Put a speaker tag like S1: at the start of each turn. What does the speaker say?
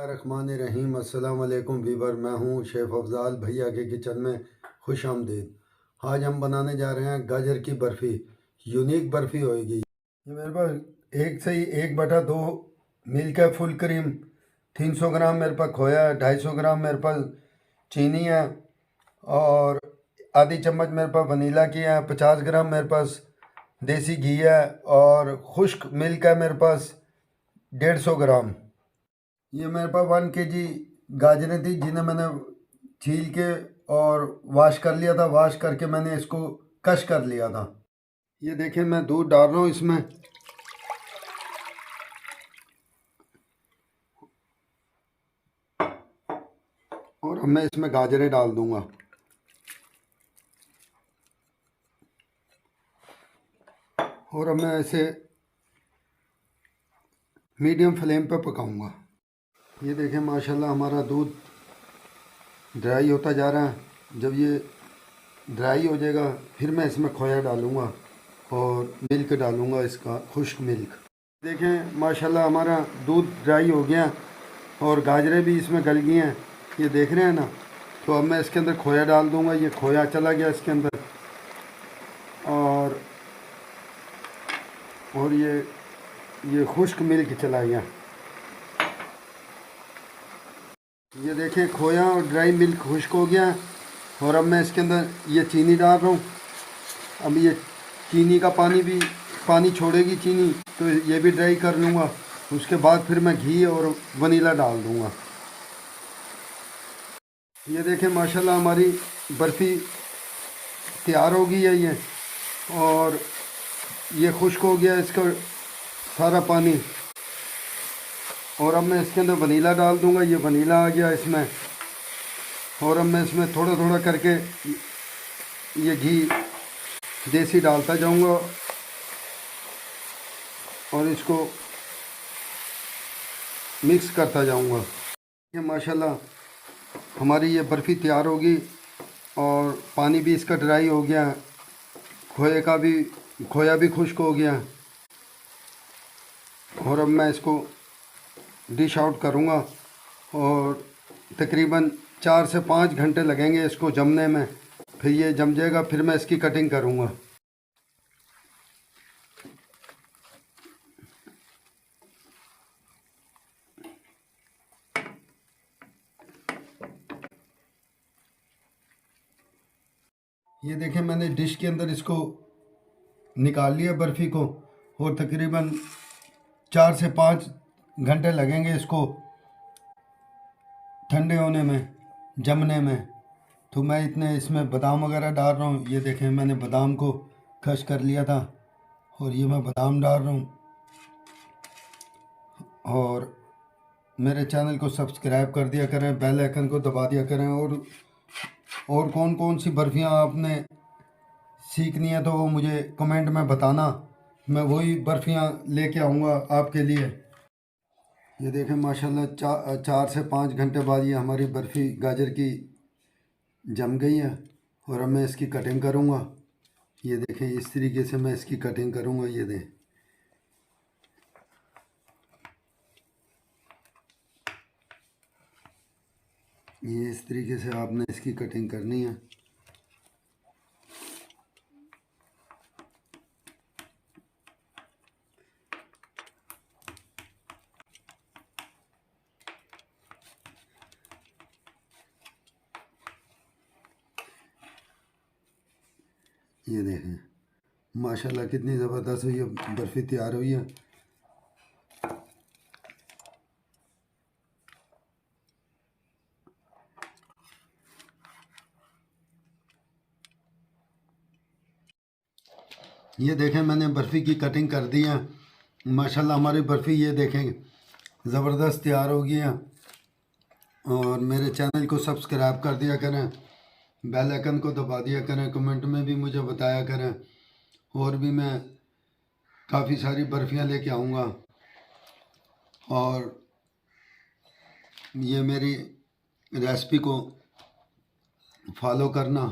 S1: बिस्मिल्लाहिर्रहमानिर्रहीम। अस्सलाम वालेकुम वीवर, मैं हूं शेफ़ अफ़ज़ाल भैया के किचन में खुश आमदीद। आज हम बनाने जा रहे हैं गाजर की बर्फ़ी। यूनिक बर्फ़ी होएगी ये। मेरे पास एक से ही 1/2 मिल्क है, फुल क्रीम, 300 ग्राम मेरे पास खोया है, 250 ग्राम मेरे पास चीनी है और आधी चम्मच मेरे पास वनीला की है, 50 ग्राम मेरे पास देसी घी है और खुश्क मिल्क है मेरे पास 150 ग्राम। ये मेरे पास 1 kg गाजरें थी जिन्हें मैंने छील के और वॉश कर लिया था। वॉश करके मैंने इसको कश कर लिया था। ये देखें, मैं दूध डाल रहा हूँ इसमें और अब मैं इसमें गाजरें डाल दूंगा और अब मैं इसे मीडियम फ्लेम पे पकाऊंगा। ये देखें माशाल्लाह हमारा दूध ड्राई होता जा रहा है। जब ये ड्राई हो जाएगा फिर मैं इसमें खोया डालूंगा और मिल्क डालूंगा, इसका खुश्क मिल्क। देखें माशाल्लाह हमारा दूध ड्राई हो गया और गाजरें भी इसमें गल गई हैं, ये देख रहे हैं ना। तो अब मैं इसके अंदर खोया डाल दूंगा। ये खोया चला गया इसके अंदर और ये खुश्क मिल्क चला गया। ये देखें खोया और ड्राई मिल्क खुश्क हो गया और अब मैं इसके अंदर ये चीनी डाल रहा हूँ। अब ये चीनी का पानी छोड़ेगी चीनी, तो ये भी ड्राई कर लूँगा। उसके बाद फिर मैं घी और वनीला डाल दूँगा। ये देखें माशाल्लाह हमारी बर्फ़ी तैयार हो गई है ये, और ये खुश्क हो गया इसका सारा पानी। और अब मैं इसके अंदर वनीला डाल दूँगा। ये वनीला आ गया इसमें और अब मैं इसमें थोड़ा थोड़ा करके ये घी देसी डालता जाऊँगा और इसको मिक्स करता जाऊँगा। ये माशाल्लाह हमारी ये बर्फ़ी तैयार होगी और पानी भी इसका ड्राई हो गया, खोया भी खुश्क हो गया। और अब मैं इसको डिश आउट करूँगा और तकरीबन 4 से 5 घंटे लगेंगे इसको जमने में। फिर ये जम जाएगा, फिर मैं इसकी कटिंग करूँगा। ये देखें मैंने डिश के अंदर इसको निकाल लिया बर्फ़ी को और तकरीबन 4 से 5 घंटे लगेंगे इसको ठंडे होने में, जमने में। तो मैं इतने इसमें बादाम वगैरह डाल रहा हूँ। ये देखें मैंने बादाम को क्रश कर लिया था और ये मैं बादाम डाल रहा हूँ। और मेरे चैनल को सब्सक्राइब कर दिया करें, बेल आइकन को दबा दिया करें। और कौन कौन सी बर्फ़ियाँ आपने सीखनी है तो वो मुझे कमेंट में बताना, मैं वही बर्फ़ियाँ लेके आऊँगा आपके लिए। ये देखें माशाल्लाह 4 से 5 घंटे बाद ये हमारी बर्फ़ी गाजर की जम गई है और अब मैं इसकी कटिंग करूँगा। ये देखें इस तरीके से मैं इसकी कटिंग करूँगा। ये दें, ये इस तरीके से आपने इसकी कटिंग करनी है। ये देखें माशाल्लाह कितनी ज़बरदस्त ये बर्फ़ी तैयार हुई है। ये देखें मैंने बर्फ़ी की कटिंग कर दी है। माशाल्लाह हमारी बर्फ़ी ये देखें ज़बरदस्त तैयार हो गई है। और मेरे चैनल को सब्सक्राइब कर दिया करें, बेल आइकन को दबा दिया करें, कमेंट में भी मुझे बताया करें। और भी मैं काफ़ी सारी बर्फ़ियाँ लेके आऊँगा और ये मेरी रेसिपी को फॉलो करना।